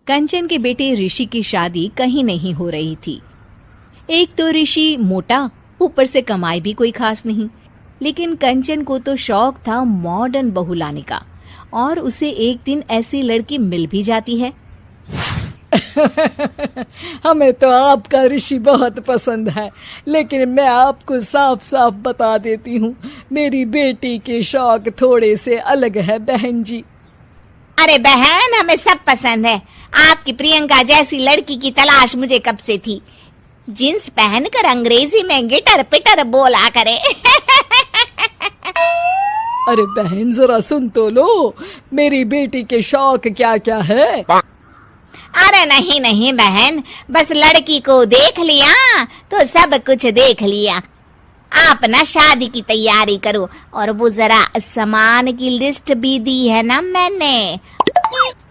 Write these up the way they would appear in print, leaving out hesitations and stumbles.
कंचन के बेटे ऋषि की शादी कहीं नहीं हो रही थी। एक तो ऋषि मोटा, ऊपर से कमाई भी कोई खास नहीं। लेकिन कंचन को तो शौक था मॉडर्न बहू लाने का, और उसे एक दिन ऐसी लड़की मिल भी जाती है। हमें तो आपका ऋषि बहुत पसंद है, लेकिन मैं आपको साफ साफ बता देती हूँ, मेरी बेटी के शौक थोड़े से अलग है बहन जी। अरे बहन, हमें सब पसंद है। आपकी प्रियंका जैसी लड़की की तलाश मुझे कब से थी। जींस पहनकर अंग्रेजी में गिटर पिटर बोला करे। अरे बहन, जरा सुन तो लो, मेरी बेटी के शौक क्या क्या है। अरे नहीं नहीं बहन, बस लड़की को देख लिया तो सब कुछ देख लिया। आप ना शादी की तैयारी करो, और वो जरा सामान की लिस्ट भी दी है ना मैंने।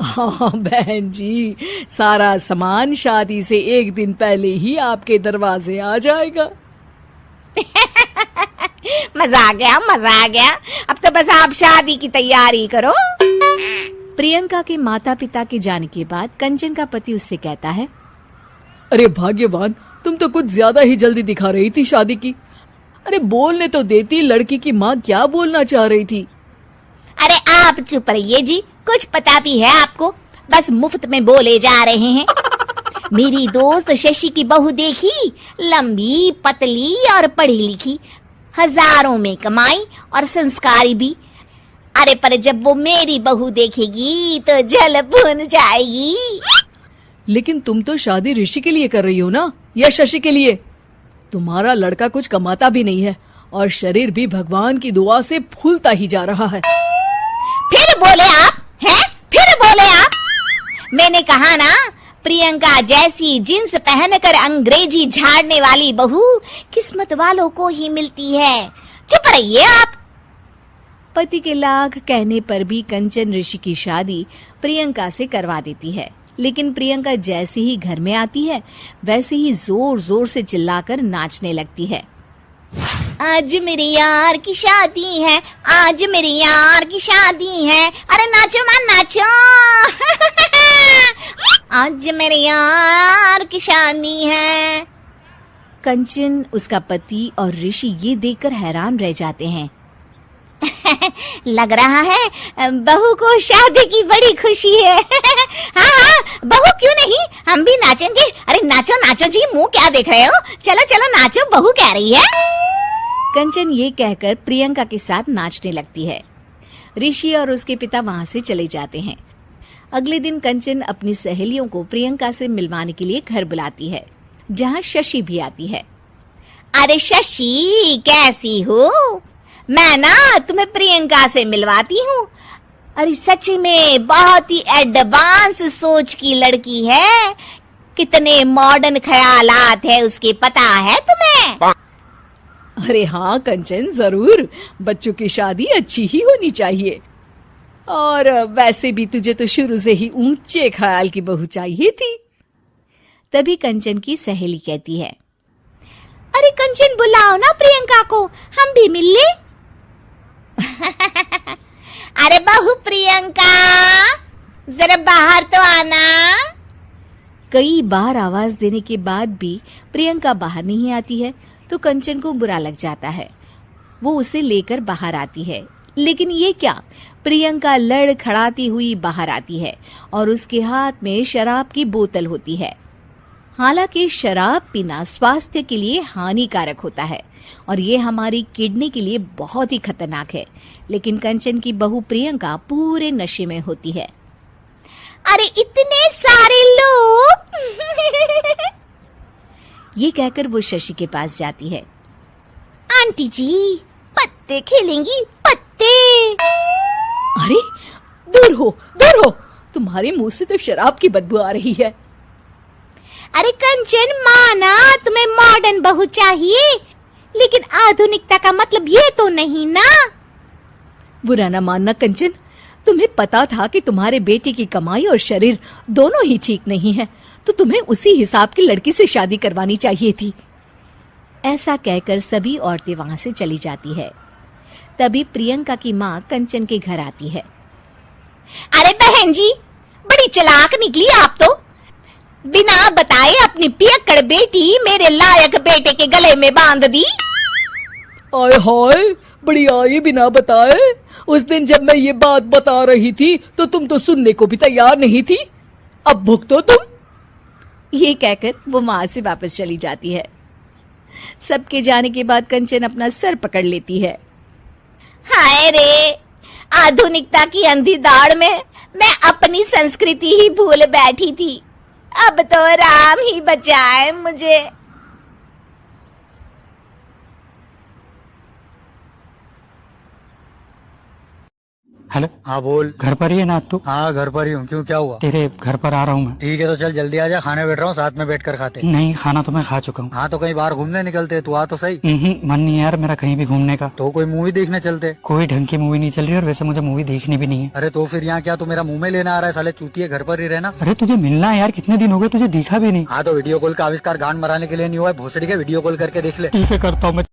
हाँ बहन जी, सारा सामान शादी से एक दिन पहले ही आपके दरवाजे आ जाएगा। मजा आ गया, मजा आ गया। अब तो बस आप शादी की तैयारी करो। प्रियंका के माता पिता के जाने के बाद कंचन का पति उससे कहता है, अरे भाग्यवान, तुम तो कुछ ज्यादा ही जल्दी दिखा रही थी शादी की। अरे बोलने तो देती, लड़की की माँ क्या बोलना चाह रही थी। अरे आप चुप रहिए जी, कुछ पता भी है आपको, बस मुफ्त में बोले जा रहे हैं। मेरी दोस्त शशि की बहू देखी, लंबी पतली और पढ़ी लिखी, हजारों में कमाई और संस्कारी भी। अरे पर जब वो मेरी बहू देखेगी तो जल भुन जाएगी। लेकिन तुम तो शादी ऋषि के लिए कर रही हो ना, या शशि के लिए? तुम्हारा लड़का कुछ कमाता भी नहीं है, और शरीर भी भगवान की दुआ से फूलता ही जा रहा है। फिर बोले आप हैं? फिर बोले आप? मैंने कहा ना, प्रियंका जैसी जींस पहनकर अंग्रेजी झाड़ने वाली बहू किस्मत वालों को ही मिलती है। चुप रहिए आप। पति के लाख कहने पर भी कंचन ऋषि की शादी प्रियंका से करवा देती है। लेकिन प्रियंका जैसे ही घर में आती है, वैसे ही जोर जोर से चिल्लाकर नाचने लगती है। आज मेरे यार की शादी है, आज मेरे यार की शादी है। अरे नाचो मां नाचो। आज मेरे यार की शादी है। कंचन, उसका पति और ऋषि ये देखकर हैरान रह जाते हैं। लग रहा है बहू को शादी की बड़ी खुशी है। हाँ हाँ, बहू क्यों नहीं, हम भी नाचेंगे। अरे नाचो नाचो जी, मुंह क्या देख रहे हो, चलो चलो नाचो, बहू कह रही है। कंचन ये कहकर प्रियंका के साथ नाचने लगती है। ऋषि और उसके पिता वहां से चले जाते हैं। अगले दिन कंचन अपनी सहेलियों को प्रियंका से मिलवाने के लिए घर बुलाती है, जहाँ शशि भी आती है। अरे शशि, कैसी हो? मैं ना तुम्हें प्रियंका से मिलवाती हूँ। अरे सच में बहुत ही एडवांस सोच की लड़की है। कितने मॉडर्न ख्यालात है उसके, पता है तुम्हें? अरे हाँ कंचन, जरूर। बच्चों की शादी अच्छी ही होनी चाहिए, और वैसे भी तुझे तो शुरू से ही ऊंचे ख्याल की बहू चाहिए थी। तभी कंचन की सहेली कहती है, अरे कंचन, बुलाओ ना प्रियंका को, हम भी मिल ले। अरे बहू प्रियंका, जरा बाहर तो आना। कई बार आवाज देने के बाद भी प्रियंका बाहर नहीं आती है, तो कंचन को बुरा लग जाता है। वो उसे लेकर बाहर आती है, लेकिन ये क्या, प्रियंका लड़खड़ाती हुई बाहर आती है और उसके हाथ में शराब की बोतल होती है। हालांकि शराब पीना स्वास्थ्य के लिए हानिकारक होता है और ये हमारी किडनी के लिए बहुत ही खतरनाक है, लेकिन कंचन की बहू प्रियंका पूरे नशे में होती है। अरे इतने सारे लोग। ये कहकर वो शशि के पास जाती है। आंटी जी, पत्ते खेलेंगी, पत्ते। अरे दूर हो, दूर हो, तुम्हारे मुंह से तो शराब की बदबू आ रही है। अरे कंचन, माना तुम्हें मॉडर्न बहू चाहिए, लेकिन आधुनिकता का मतलब ये तो नहीं ना। बुरा ना मानना कंचन, तुम्हें पता था कि तुम्हारे बेटे की कमाई और शरीर दोनों ही ठीक नहीं है, तो तुम्हें उसी हिसाब की लड़की से शादी करवानी चाहिए थी। ऐसा कहकर सभी औरतें वहां से चली जाती है। तभी प्रियंका की माँ कंचन के घर आती है। अरे बहन जी, बड़ी चालाक निकली आप तो। बिना बताए अपनी पियक्कड़ बेटी मेरे लायक बेटे के गले में बांध दी। आय हाय, बड़ी आई बिना बताए। उस दिन जब मैं ये बात बता रही थी तो तुम तो सुनने को भी तैयार नहीं थी। अब भुगतो तुम। ये कहकर वो वहां से वापस चली जाती है। सबके जाने के बाद कंचन अपना सर पकड़ लेती है। हाय रे, आधुनिकता की अंधी दौड़ में मैं अपनी संस्कृति ही भूल बैठी थी। अब तो राम ही बचाए मुझे। हेलो, हाँ बोल। घर पर ही है ना तू? हाँ घर पर ही हूँ, क्यों क्या हुआ? तेरे घर पर आ रहा हूँ मैं। ठीक है तो चल जल्दी आ जा, खाने बैठ रहा हूँ, साथ में बैठ कर खाते। नहीं, खाना तो मैं खा चुका हूँ। हाँ तो कहीं बाहर घूमने निकलते, तू आ तो सही। मन नहीं है यार मेरा कहीं भी घूमने का। तो कोई मूवी देखने चलते। कोई ढंग की मूवी नहीं चल रही और वैसे मुझे मूवी देखनी भी नहीं है। अरे तो फिर यहाँ क्या तू मेरा मुंह में लेना आ रहा है? साले चूतिए, घर पर ही रहना। अरे तुझे मिलना है यार, कितने दिन हो गए तुझे दिखा भी नहीं। हाँ तो वीडियो कॉल का आविष्कार गांड मराने के लिए नहीं हुआ है, भोसड़ी का वीडियो कॉल करके देख ले। ठीक है, करता हूँ मैं।